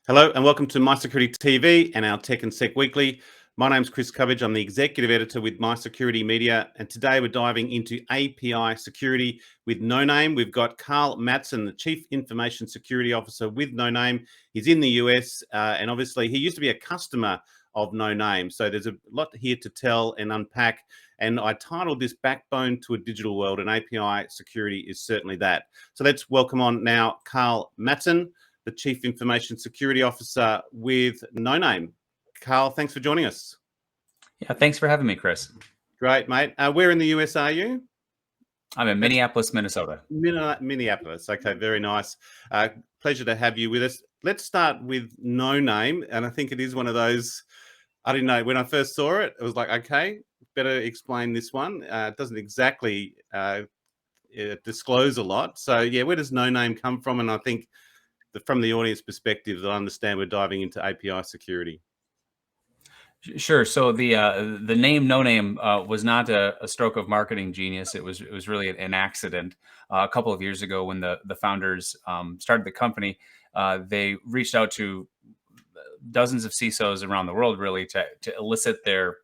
Hello and welcome to My Security TV and our Tech and Sec Weekly. My name's Chris Covage. I'm the executive editor with My Security Media, and today we're diving into API security with Noname. We've got Karl Mattson, the Chief Information Security Officer with Noname. He's in the US, and obviously he used to be a customer of Noname. So there's a lot here to tell and unpack. And I titled this Backbone to a Digital World, and API security is certainly that. So let's welcome on now Karl Mattson, the Chief Information Security Officer with Noname. Karl, thanks for joining us. Yeah, thanks for having me, Chris. Great, mate. Where in the US are you? I'm in Minneapolis, Minnesota. Minneapolis. Okay, very nice. Pleasure to have you with us. Let's start with Noname, and I think it is one of those, I didn't know, when I first saw it, it was like, okay, better explain this one. It doesn't exactly disclose a lot. So yeah, where does Noname come from? And I think from the audience perspective, I understand we're diving into API security. Sure. So the name Noname was not a stroke of marketing genius. It was really an accident. A couple of years ago, when the founders started the company, they reached out to dozens of CISOs around the world, really, to elicit their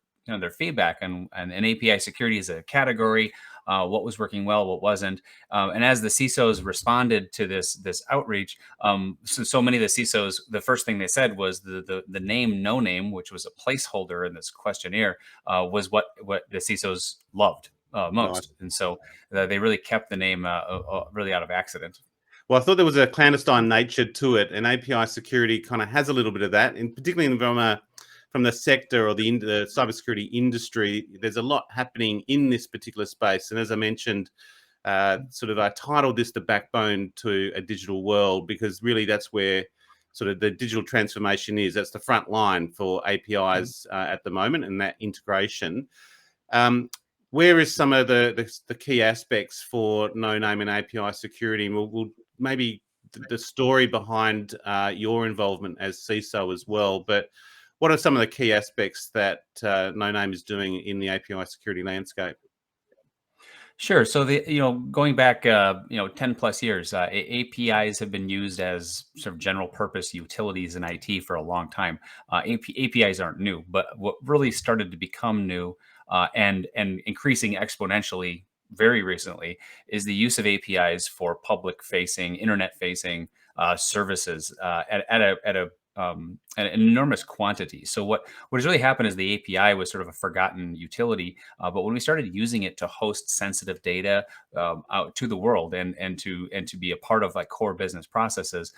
feedback and API security as a category. What was working well, what wasn't, and as the CISOs responded to this outreach, so many of the CISOs, the first thing they said was the name Noname, which was a placeholder in this questionnaire, was what the CISOs loved most, and so they really kept the name really out of accident. Well, I thought there was a clandestine nature to it, and API security kind of has a little bit of that, and particularly from the sector or the cybersecurity industry. There's a lot happening in this particular space, and as I mentioned, I titled this "The Backbone to a Digital World" because really that's where sort of the digital transformation is. That's the front line for APIs at the moment, and that integration. Where is some of the key aspects for Noname and API security? And we'll maybe the story behind your involvement as CISO as well. But what are some of the key aspects that Noname is doing in the API security landscape? Sure. So going back 10 plus years, APIs have been used as sort of general purpose utilities in IT for a long time. APIs aren't new, but what really started to become new and increasing exponentially very recently is the use of APIs for public facing, internet facing services at an enormous quantity. So what has really happened is the API was sort of a forgotten utility, but when we started using it to host sensitive data out to the world and to be a part of like core business processes,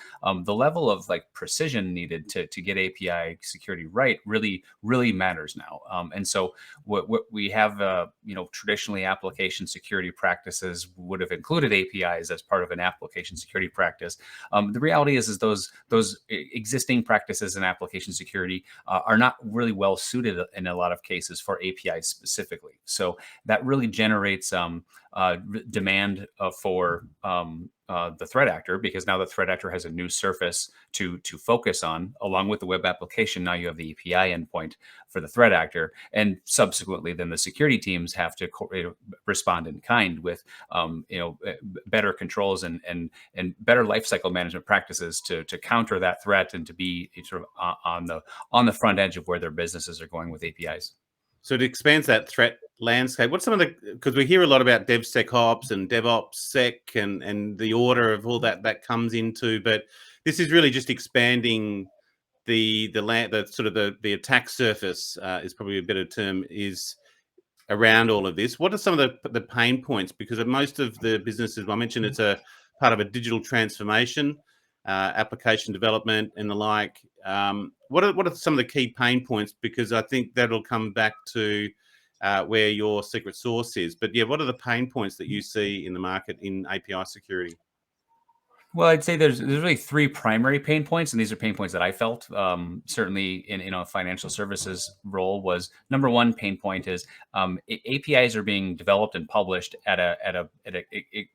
the level of like precision needed to get API security right really matters now. And so what we have, traditionally application security practices would have included APIs as part of an application security practice. The reality is those existing practices in application security are not really well suited in a lot of cases for APIs specifically. So that really generates demand for the threat actor, because now the threat actor has a new surface to focus on, along with the web application. Now you have the API endpoint for the threat actor, and subsequently, then the security teams have to respond in kind with better controls and better lifecycle management practices to counter that threat and to be sort of on the front edge of where their businesses are going with APIs. So it expands that threat landscape. What's some of because we hear a lot about DevSecOps and DevOpsSec and the order of all that comes into, but this is really just expanding the attack surface is probably a better term, is around all of this. What are some of the pain points? Because most of the businesses, I mentioned, it's a part of a digital transformation, application development and the like. What are some of the key pain points? Because I think that'll come back to where your secret sauce is. But yeah, what are the pain points that you see in the market in API security? Well, I'd say there's really three primary pain points, and these are pain points that I felt certainly in a financial services role. Was number one pain point is APIs are being developed and published at a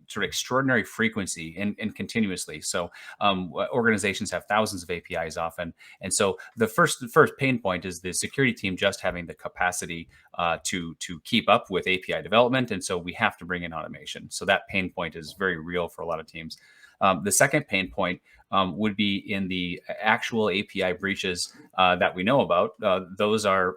sort of extraordinary frequency and continuously. So organizations have thousands of APIs often, and so the first pain point is the security team just having the capacity to keep up with API development, and so we have to bring in automation. So that pain point is very real for a lot of teams. The second pain point would be in the actual API breaches that we know about. Those are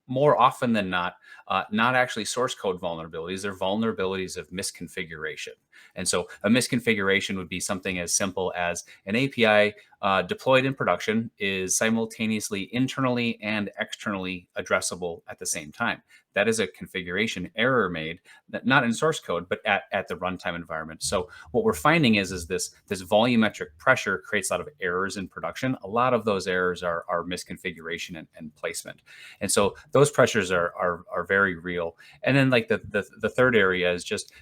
more often than not actually source code vulnerabilities. They're vulnerabilities of misconfiguration. And so a misconfiguration would be something as simple as an API deployed in production is simultaneously internally and externally addressable at the same time. That is a configuration error made, that not in source code, but at the runtime environment. So what we're finding is this volumetric pressure creates a lot of errors in production. A lot of those errors are misconfiguration and placement. And so those pressures are very real. And then like the third area is just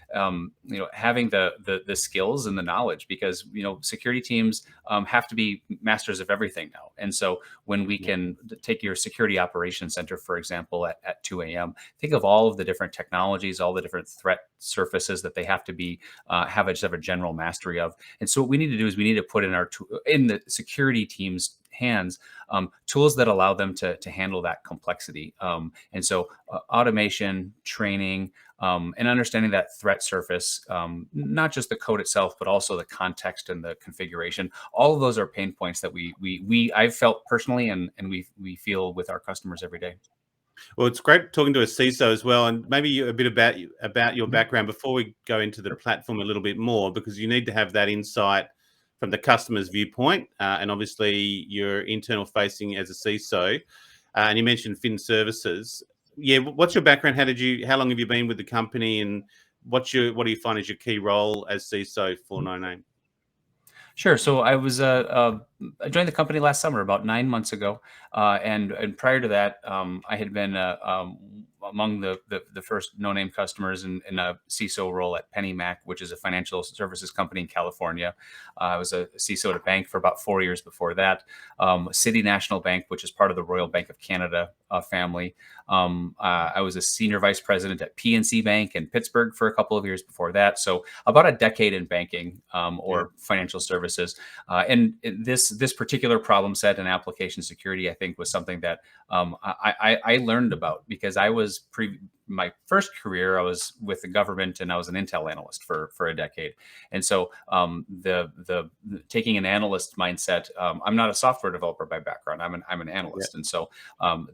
having the skills and the knowledge, because security teams have to be masters of everything now. And so when we can take your security operations center, for example, at 2 a.m., think of all of the different technologies, all the different threat surfaces that they have to be have a general mastery of. And so what we need to do is we need to put in the security team's hands tools that allow them to handle that complexity. And so automation, training, and understanding that threat surface, not just the code itself, but also the context and the configuration. All of those are pain points that I've felt personally, and we feel with our customers every day. Well, it's great talking to a CISO as well, and maybe a bit about your Mhm. background before we go into the Sure. platform a little bit more, because you need to have that insight from the customer's viewpoint, and obviously you're internal facing as a CISO, and you mentioned Fin Services. Yeah, what's your background? How long have you been with the company, and what do you find is your key role as CISO for No Name? Sure. So I joined the company last summer, about 9 months ago, and prior to that, I had been among the first no name customers in a CISO role at PennyMac, which is a financial services company in California. I was a CISO at a bank for about 4 years before that. City National Bank, which is part of the Royal Bank of Canada family. I was a senior vice president at PNC Bank in Pittsburgh for a couple of years before that. So about a decade in banking Yeah. or financial services. And this particular problem set in application security, I think, was something that I learned about because my first career, I was with the government and I was an Intel analyst for a decade. And so the taking an analyst mindset, I'm not a software developer by background. I'm an Yeah. analyst. And so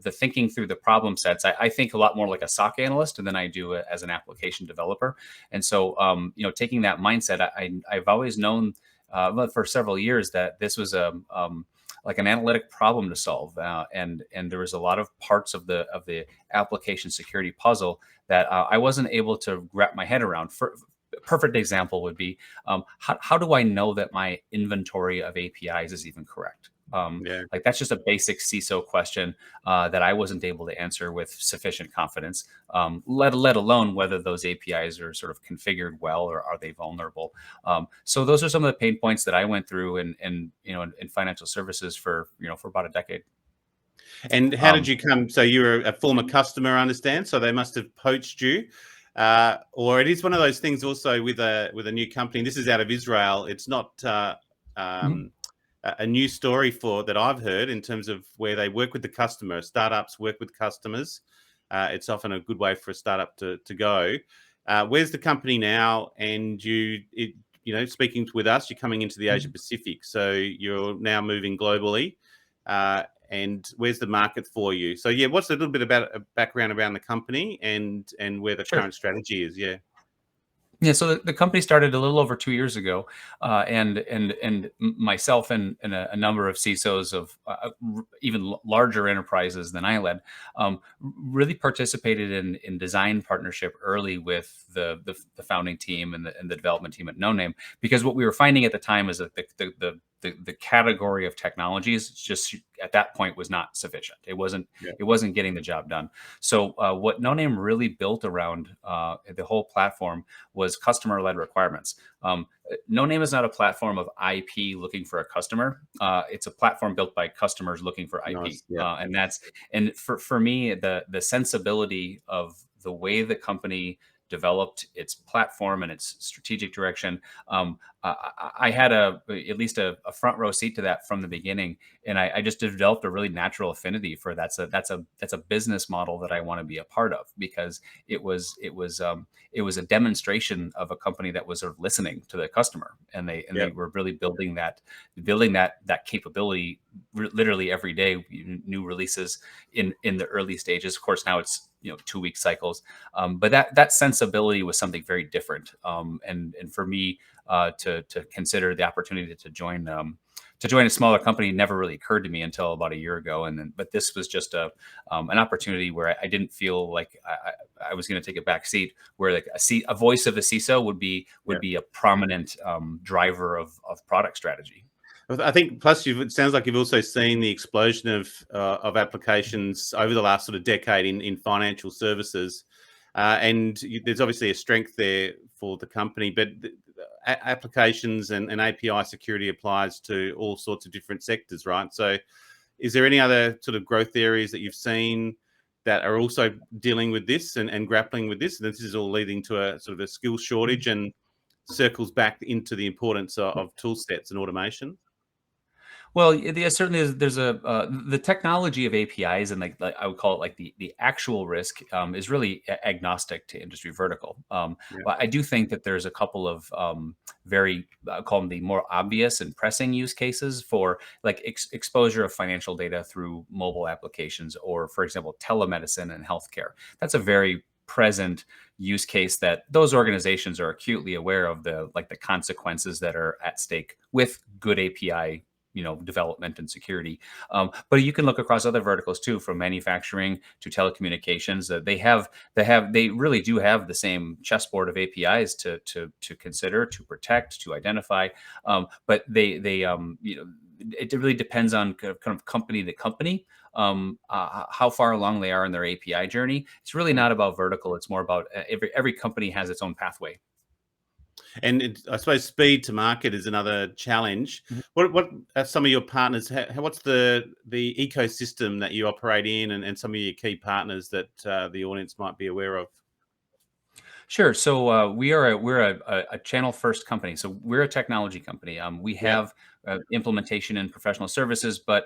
the thinking through the problem sets, I think a lot more like a SOC analyst than I do as an application developer. And so, taking that mindset, I've always known for several years that this was like an analytic problem to solve, and there was a lot of parts of the application security puzzle that I wasn't able to wrap my head around. For perfect example would be how do I know that my inventory of APIs is even correct? Yeah. Like that's just a basic CISO question that I wasn't able to answer with sufficient confidence. Let alone whether those APIs are sort of configured well or are they vulnerable. So those are some of the pain points that I went through in financial services for about a decade. And how did Um, you come? So you were a former customer, I understand. So they must have poached you, or it is one of those things. Also with a new company. This is out of Israel. It's not mhm. um, a new story for that I've heard in terms of where they work with the customer. Startups work with customers. It's often a good way for a startup to go. Where's the company now? And speaking with us, you're coming into the Asia Mhm. Pacific, so you're now moving globally. Uh, and where's the market for you? So yeah, what's a little bit about a background around the company and where the Sure. current strategy is? Yeah, Yeah, so the company started a little over 2 years ago, and myself and a number of CISOs of even larger enterprises than I led, really participated in design partnership early with the founding team and the development team at No Name, because what we were finding at the time is that the category of technologies just at that point was not sufficient. yeah, It wasn't getting the job done. So what No Name really built around the whole platform was customer-led requirements. No Name is not a platform of IP looking for a customer. It's a platform built by customers looking for IP, nice. Yeah, and for me the sensibility of the way the company developed its platform and its strategic direction, I had at least a front row seat to that from the beginning, and I just developed a really natural affinity for that's a business model that I want to be a part of, because it was a demonstration of a company that was sort of listening to the customer, and they were really building that capability literally every day. New releases in the early stages. Of course, now it's 2-week cycles, but that sensibility was something very different. And for me to consider the opportunity to join a smaller company never really occurred to me until about a year ago. But this was just an opportunity where I didn't feel like I was going to take a back seat, where like a voice of the CISO would be a prominent driver of product strategy. I think, plus, it sounds like you've also seen the explosion of applications over the last sort of decade in financial services, and there's obviously a strength there for the company. But applications and API security applies to all sorts of different sectors, right? So, is there any other sort of growth areas that you've seen that are also dealing with this and grappling with this? And this is all leading to a sort of a skill shortage and circles back into the importance of tool sets and automation. Well, yeah, certainly there's the technology of APIs, and like I would call it like the actual risk is really agnostic to industry vertical. Yeah. But I do think that there's a couple of very I call them the more obvious and pressing use cases for like exposure of financial data through mobile applications, or for example, telemedicine and healthcare. That's a very present use case that those organizations are acutely aware of, the consequences that are at stake with good API development and security. But you can look across other verticals too, from manufacturing to telecommunications. That they really do have the same chessboard of APIs to consider, to protect, to identify. But it really depends on kind of company to company, how far along they are in their API journey. It's really not about vertical. It's more about every company has its own pathway. And I suppose speed to market is another challenge. Mhm. What are some of your partners? What's the ecosystem that you operate in, and some of your key partners that the audience might be aware of? Sure. So we're a channel first company. So we're a technology company. We Yeah, have implementation and professional services, but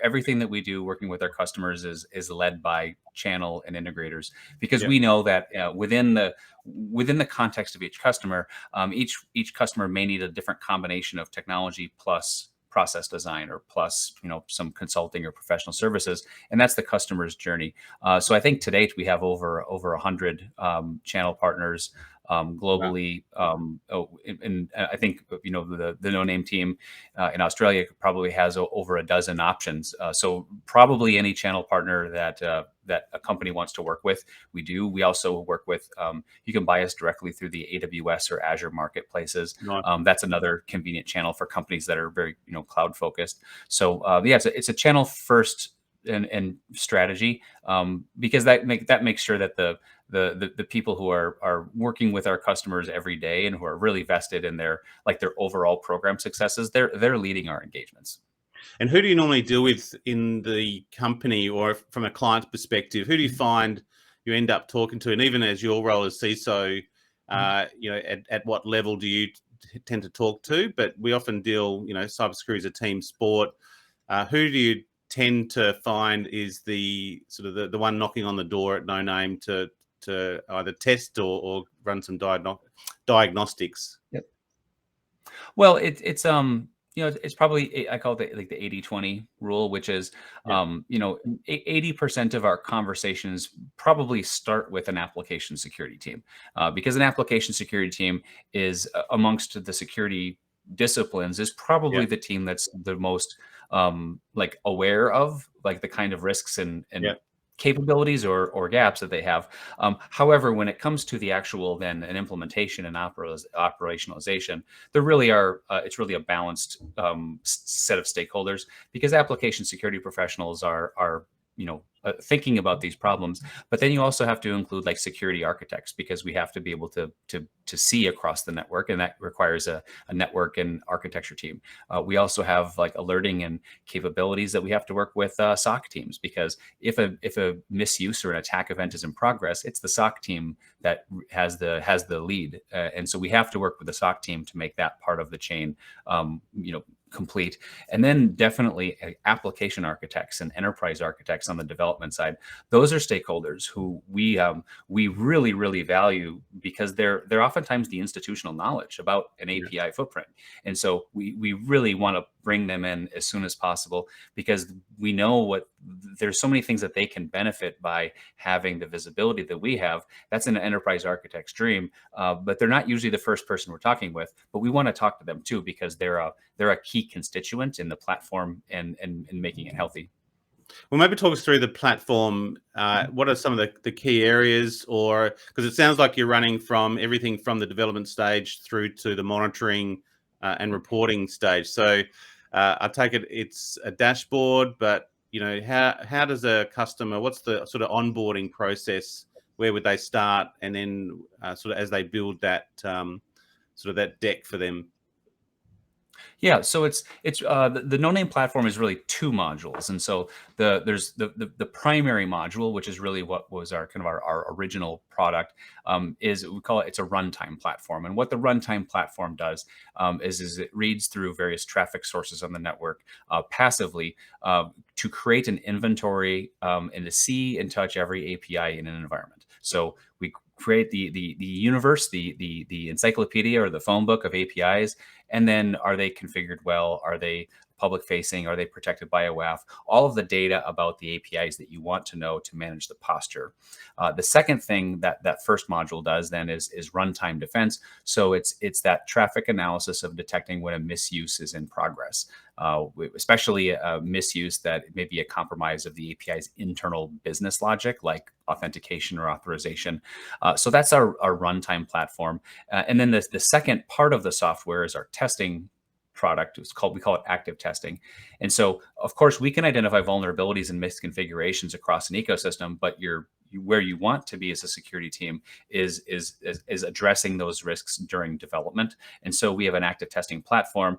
everything that we do working with our customers is led by channel and integrators, because yeah, we know that within the context of each customer, each customer may need a different combination of technology plus process design, or plus some consulting or professional services, and that's the customer's journey. So I think to date we have over 100 channel partners wow. globally. And I think the Noname team in Australia probably has over a dozen options. So probably any channel partner that a company wants to work with, we do. We also work with. You can buy us directly through the AWS or Azure marketplaces. Nice. That's another convenient channel for companies that are very cloud focused. So yeah, it's a channel first and strategy, because that makes sure that the people who are working with our customers every day and who are really vested in their overall program successes, they're leading our engagements. And who do you normally deal with in the company, or from a client's perspective? Who do you find you end up talking to? And even as your role as CISO, at what level do you tend to talk to? But we often deal, cybersecurity is a team sport. Who do you tend to find is the sort of the one knocking on the door at Noname to either test or run some diagnostics? Well, it's probably, I call it like the 80-20 rule, which is, Yeah, 80% of our conversations probably start with an application security team, because an application security team is amongst the security disciplines is yeah, probably the team that's the most aware of like the kind of risks and yeah. capabilities or gaps that they have. However, when it comes to the actual then an implementation and operationalization, there really are it's really a balanced set of stakeholders, because application security professionals are thinking about these problems. But then you also have to include like security architects, because we have to be able to see across the network, and that requires a network and architecture team. We also have like alerting and capabilities that we have to work with SOC teams, because if a misuse or an attack event is in progress, it's the SOC team that has the lead, and so we have to work with the SOC team to make that part of the chain complete. And then definitely application architects and enterprise architects on the development side. Those are stakeholders who we really value, because they're oftentimes the institutional knowledge about an API footprint. And so we really want to bring them in as soon as possible, because we know there's so many things that they can benefit by having the visibility that we have. That's an enterprise architect's dream, but they're not usually the first person we're talking with. But we want to talk to them too, because they're a key constituent in the platform and making it healthy. Well, maybe talk us through the platform. What are some of the key areas, or because it sounds like you're running from everything from the development stage through to the monitoring and reporting stage. So I take it it's a dashboard, but how does a customer? What's the sort of onboarding process? Where would they start, and then sort of as they build that sort of that deck for them? Yeah, so it's the No Name platform is really two modules, and so there's the primary module, which is really what was our original product, is we call it's a runtime platform. And what the runtime platform does is it reads through various traffic sources on the network passively to create an inventory and to see and touch every API in an environment. So we create the universe, the encyclopedia or the phone book of APIs, and then are they configured well? Are they public facing? Are they protected by a WAF? All of the data about the APIs that you want to know to manage the posture. The second thing that first module does then is runtime defense. So it's that traffic analysis of detecting when a misuse is in progress, especially a misuse that may be a compromise of the API's internal business logic, like authentication or authorization. So that's our runtime platform. And then the second part of the software is our testing product. We call it active testing. And so, of course, we can identify vulnerabilities and misconfigurations across an ecosystem, but where you want to be as a security team is addressing those risks during development. And so we have an active testing platform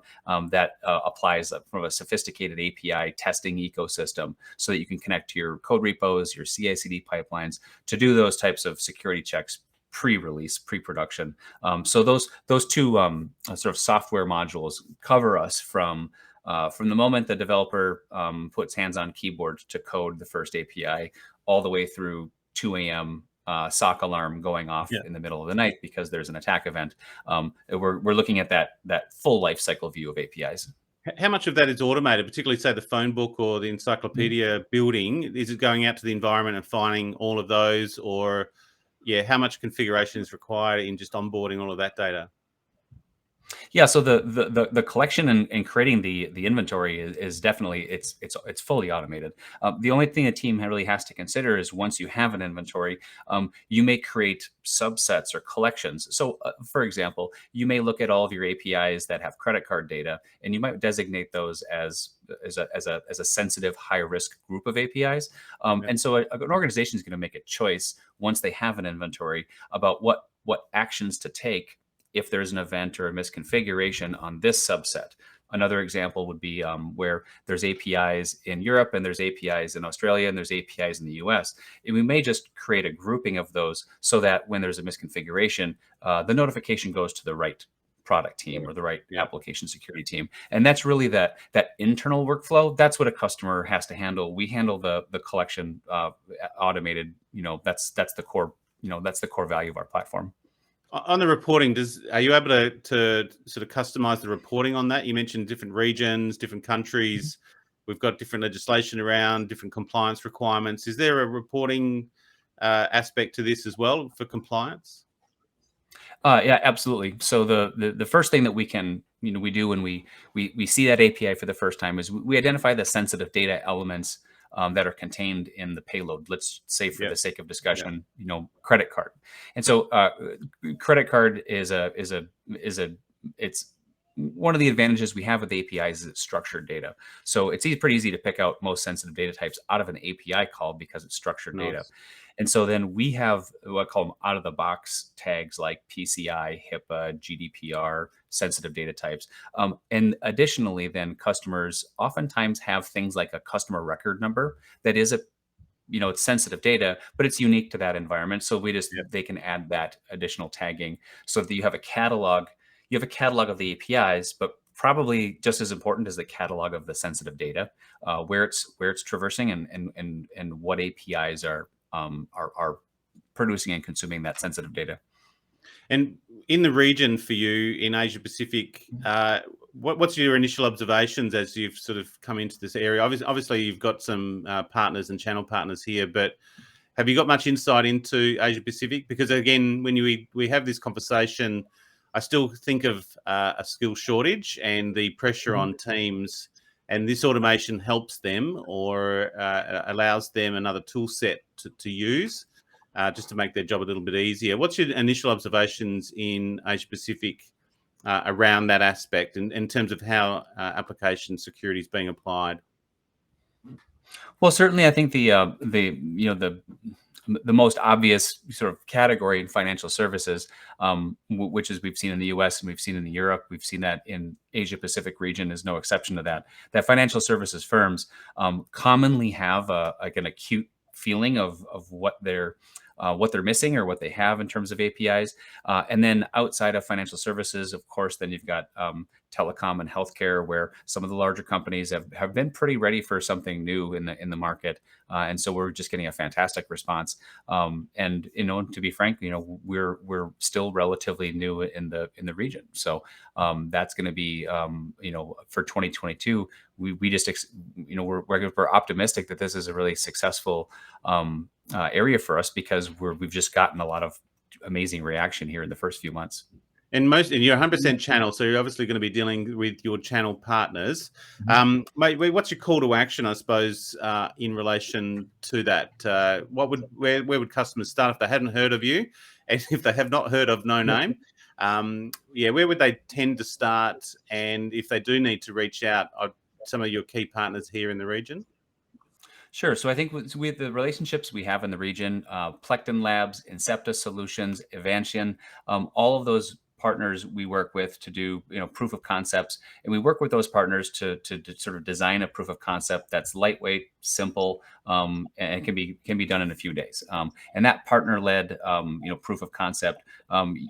that applies from a sophisticated API testing ecosystem, so that you can connect to your code repos, your CI/CD pipelines to do those types of security checks pre-release, pre-production. So those two sort of software modules cover us from the moment the developer puts hands on keyboard to code the first API, all the way through 2 a.m. SOC alarm going off in the middle of the night because there's an attack event. We're looking at that full life cycle view of APIs. How much of that is automated, particularly say the phone book or the encyclopedia building? Is it going out to the environment and finding all of those, or how much configuration is required in just onboarding all of that data? Yeah, so the collection and creating the inventory is definitely it's fully automated. The only thing a team really has to consider is once you have an inventory, you may create subsets or collections. So, for example, you may look at all of your APIs that have credit card data, and you might designate those as a sensitive, high risk group of APIs. And so, an organization is going to make a choice once they have an inventory about what actions to take if there's an event or a misconfiguration on this subset. Another example would be where there's APIs in Europe and there's APIs in Australia and there's APIs in the US. And we may just create a grouping of those so that when there's a misconfiguration, the notification goes to the right product team or the right application security team. And that's really that internal workflow. That's what a customer has to handle. We handle the collection automated. That's the core. That's the core value of our platform. On the reporting, are you able to sort of customize the reporting on that? You mentioned different regions, different countries. We've got different legislation around, different compliance requirements. Is there a reporting aspect to this as well for compliance? Yeah, absolutely. So the first thing that we can we do when we see that API for the first time is we identify the sensitive data elements that are contained in the payload. Let's say, for the sake of discussion, credit card. And so credit card it's one of the advantages we have with APIs is it's structured data. So it's pretty easy to pick out most sensitive data types out of an API call because it's structured data. Nice. And so then we have what I call them out of the box tags like PCI, HIPAA, GDPR, sensitive data types. And additionally, then customers oftentimes have things like a customer record number that is it's sensitive data, but it's unique to that environment. So they can add that additional tagging so that you have a catalog. You have a catalog of the APIs, but probably just as important is the catalog of the sensitive data, where it's traversing and what APIs are producing and consuming that sensitive data. And in the region for you in Asia Pacific, what's your initial observations as you've sort of come into this area? Obviously, you've got some partners and channel partners here, but have you got much insight into Asia Pacific? Because again, when we have this conversation, I still think of a skill shortage and the pressure on teams, and this automation helps them or allows them another tool set to use just to make their job a little bit easier. What's your initial observations in Asia Pacific around that aspect in terms of how application security is being applied? Well, certainly, I think the most obvious sort of category in financial services, which is we've seen in the U.S. and we've seen in Europe, we've seen that in Asia Pacific region is no exception to that. That financial services firms commonly have an acute feeling of what they're missing or what they have in terms of APIs. And then outside of financial services, of course, then you've got telecom and healthcare, where some of the larger companies have been pretty ready for something new in the market. And so we're just getting a fantastic response. And to be frank, we're still relatively new in the region. So that's going to be for 2022. We just we're optimistic that this is a really successful area for us because we've just gotten a lot of amazing reaction here in the first few months. And you're 100% channel, so you're obviously going to be dealing with your channel partners. Mate, what's your call to action, I suppose, in relation to that? Where would customers start if they hadn't heard of you, and if they have not heard of Noname? Where would they tend to start? And if they do need to reach out, some of your key partners here in the region? Sure. So I think with the relationships we have in the region, Plecton Labs, Incepta Solutions, Evantian, all of those partners we work with to do proof of concepts, and we work with those partners to sort of design a proof of concept that's lightweight, simple, and can be done in a few days. And that partner-led proof of concept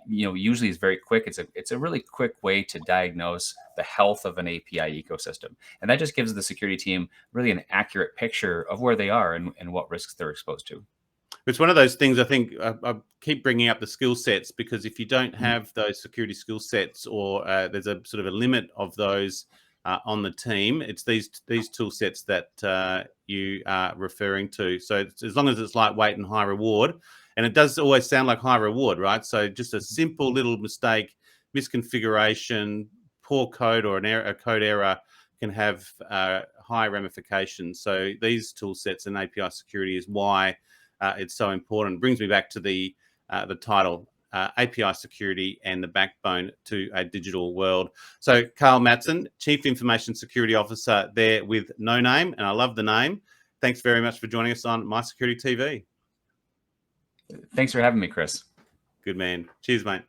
usually is very quick. It's a really quick way to diagnose the health of an API ecosystem, and that just gives the security team really an accurate picture of where they are and what risks they're exposed to. It's one of those things, I think, I keep bringing up the skill sets, because if you don't have those security skill sets, or there's a sort of a limit of those on the team, it's these tool sets that you are referring to. So as long as it's lightweight and high reward, and it does always sound like high reward, right? So just a simple little mistake, misconfiguration, poor code, or a code error can have high ramifications. So these tool sets and API security is why it's so important. Brings me back to the title, API security and the backbone to a digital world. So Karl Mattson, Chief Information Security Officer there with Noname, and I love the name. Thanks very much for joining us on My Security TV. Thanks for having me, Chris. Good man. Cheers, mate.